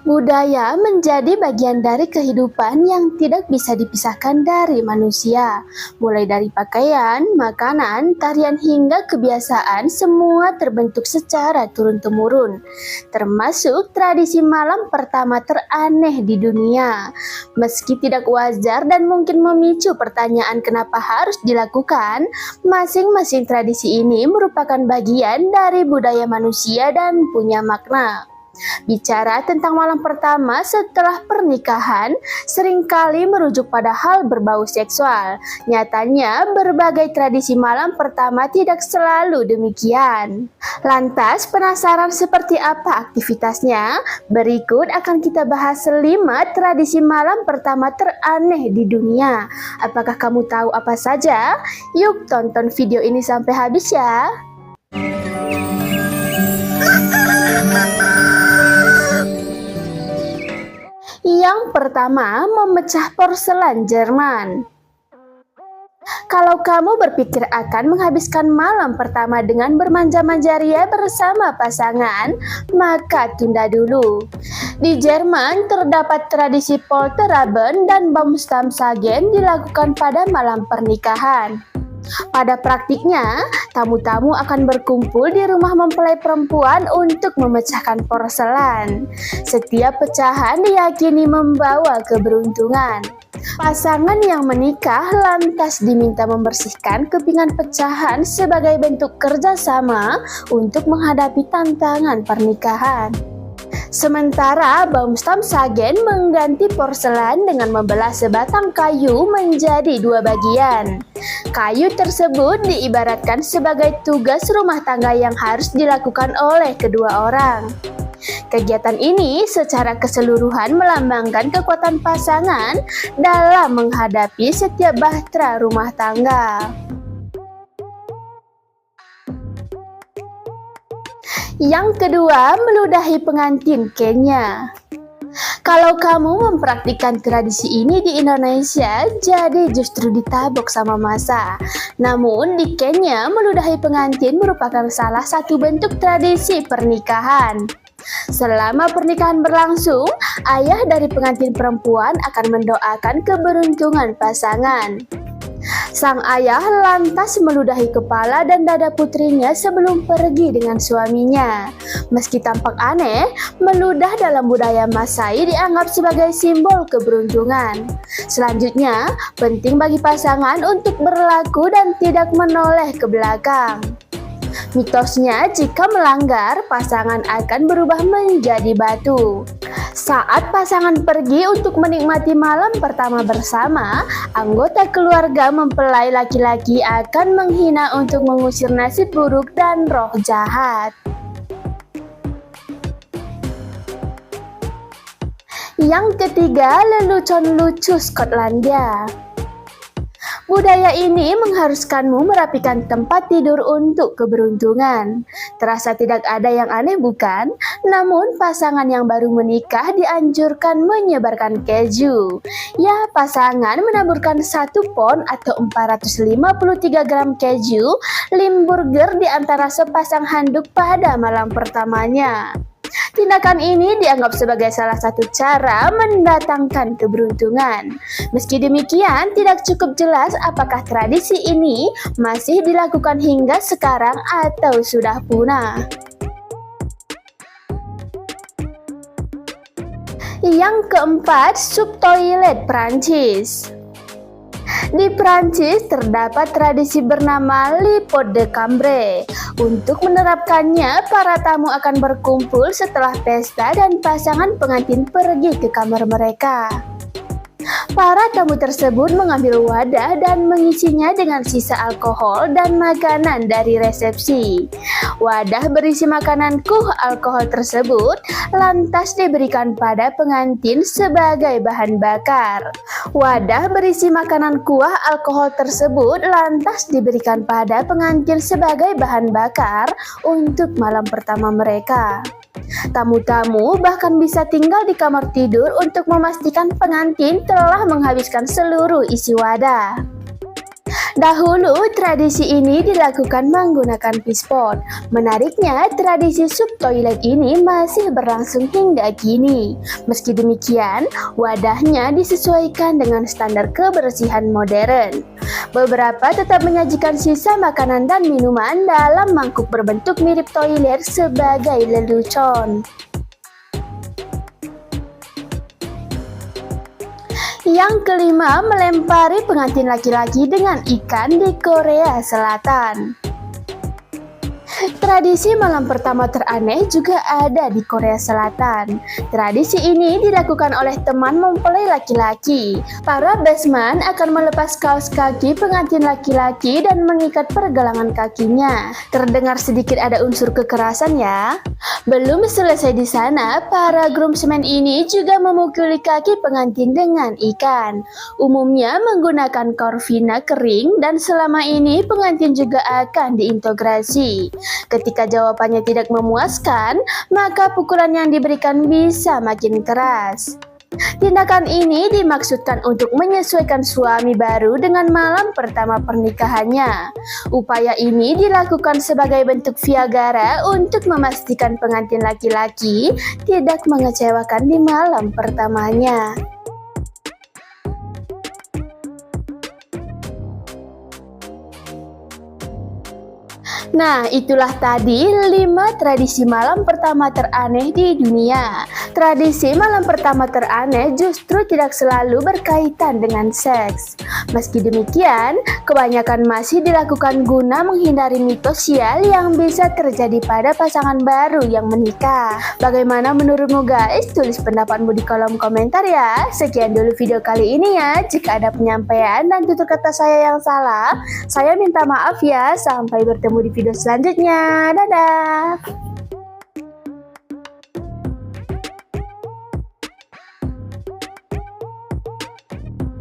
Budaya menjadi bagian dari kehidupan yang tidak bisa dipisahkan dari manusia. Mulai dari pakaian, makanan, tarian hingga kebiasaan, semua terbentuk secara turun-temurun. Termasuk tradisi malam pertama teraneh di dunia. Meski tidak wajar dan mungkin memicu pertanyaan kenapa harus dilakukan, masing-masing tradisi ini merupakan bagian dari budaya manusia dan punya makna. Bicara tentang malam pertama setelah pernikahan seringkali merujuk pada hal berbau seksual. Nyatanya, berbagai tradisi malam pertama tidak selalu demikian. Lantas, penasaran seperti apa aktivitasnya? Berikut akan kita bahas 5 tradisi malam pertama teraneh di dunia. Apakah kamu tahu apa saja? Yuk tonton video ini sampai habis ya. Yang pertama, memecah porselen Jerman. Kalau kamu berpikir akan menghabiskan malam pertama dengan bermanja-manja ria bersama pasangan, maka tunda dulu. Di Jerman terdapat tradisi Polterabend dan Baumstammsagen dilakukan pada malam pernikahan. Pada praktiknya, tamu-tamu akan berkumpul di rumah mempelai perempuan untuk memecahkan porselen. Setiap pecahan diyakini membawa keberuntungan. Pasangan yang menikah lantas diminta membersihkan kepingan pecahan sebagai bentuk kerjasama untuk menghadapi tantangan pernikahan. Sementara Baumstammsagen mengganti porselen dengan membelah sebatang kayu menjadi 2 bagian. Kayu tersebut diibaratkan sebagai tugas rumah tangga yang harus dilakukan oleh kedua orang. Kegiatan ini secara keseluruhan melambangkan kekuatan pasangan dalam menghadapi setiap bahtera rumah tangga. Yang kedua, meludahi pengantin Kenya. Kalau kamu mempraktikkan tradisi ini di Indonesia, jadi justru ditabok sama masa. Namun di Kenya, meludahi pengantin merupakan salah satu bentuk tradisi pernikahan. Selama pernikahan berlangsung, ayah dari pengantin perempuan akan mendoakan keberuntungan pasangan. Sang ayah lantas meludahi kepala dan dada putrinya sebelum pergi dengan suaminya. Meski tampak aneh, meludah dalam budaya Masai dianggap sebagai simbol keberuntungan. Selanjutnya, penting bagi pasangan untuk berlaku dan tidak menoleh ke belakang. Mitosnya, jika melanggar, pasangan akan berubah menjadi batu. Saat pasangan pergi untuk menikmati malam pertama bersama, anggota keluarga mempelai laki-laki akan menghina untuk mengusir nasib buruk dan roh jahat. Yang ketiga, lelucon lucu Skotlandia. Budaya ini mengharuskanmu merapikan tempat tidur untuk keberuntungan. Terasa tidak ada yang aneh bukan? Namun pasangan yang baru menikah dianjurkan menyebarkan keju. Ya, pasangan menaburkan 1 pon atau 453 gram keju, limburger di antara sepasang handuk pada malam pertamanya. Tindakan ini dianggap sebagai salah satu cara mendatangkan keberuntungan. Meski demikian, tidak cukup jelas apakah tradisi ini masih dilakukan hingga sekarang atau sudah punah. Yang keempat, sup toilet Prancis. Di Prancis terdapat tradisi bernama Le Pot de Chambre. Untuk menerapkannya, para tamu akan berkumpul setelah pesta dan pasangan pengantin pergi ke kamar mereka. Para tamu tersebut mengambil wadah dan mengisinya dengan sisa alkohol dan makanan dari resepsi. Wadah berisi makanan kuh alkohol tersebut lantas diberikan pada pengantin sebagai bahan bakar. Wadah berisi makanan kuah alkohol tersebut lantas diberikan pada pengantin sebagai bahan bakar untuk malam pertama mereka. Tamu-tamu bahkan bisa tinggal di kamar tidur untuk memastikan pengantin telah menghabiskan seluruh isi wadah. Dahulu, tradisi ini dilakukan menggunakan pispon. Menariknya, tradisi sub toilet ini masih berlangsung hingga kini. Meski demikian, wadahnya disesuaikan dengan standar kebersihan modern. Beberapa tetap menyajikan sisa makanan dan minuman dalam mangkuk berbentuk mirip toilet sebagai lelucon. Yang kelima, melempari pengantin laki-laki dengan ikan di Korea Selatan. Tradisi malam pertama teraneh juga ada di Korea Selatan. Tradisi ini dilakukan oleh teman mempelai laki-laki. Para bestman akan melepas kaos kaki pengantin laki-laki dan mengikat pergelangan kakinya. Terdengar sedikit ada unsur kekerasan ya. Belum selesai di sana, para groomsmen ini juga memukuli kaki pengantin dengan ikan. Umumnya menggunakan korvina kering dan selama ini pengantin juga akan diintegrasi. Ketika jawabannya tidak memuaskan, maka pukulan yang diberikan bisa makin keras. Tindakan ini dimaksudkan untuk menyesuaikan suami baru dengan malam pertama pernikahannya. Upaya ini dilakukan sebagai bentuk viagara untuk memastikan pengantin laki-laki tidak mengecewakan di malam pertamanya. Nah, itulah tadi 5 tradisi malam pertama teraneh di dunia. Tradisi malam pertama teraneh justru tidak selalu berkaitan dengan seks. Meski demikian, kebanyakan masih dilakukan guna menghindari mitos sial yang bisa terjadi pada pasangan baru yang menikah. Bagaimana menurutmu guys? Tulis pendapatmu di kolom komentar ya. Sekian dulu video kali ini ya. Jika ada penyampaian dan tutur kata saya yang salah, saya minta maaf ya. Sampai bertemu di video selanjutnya. Dadah!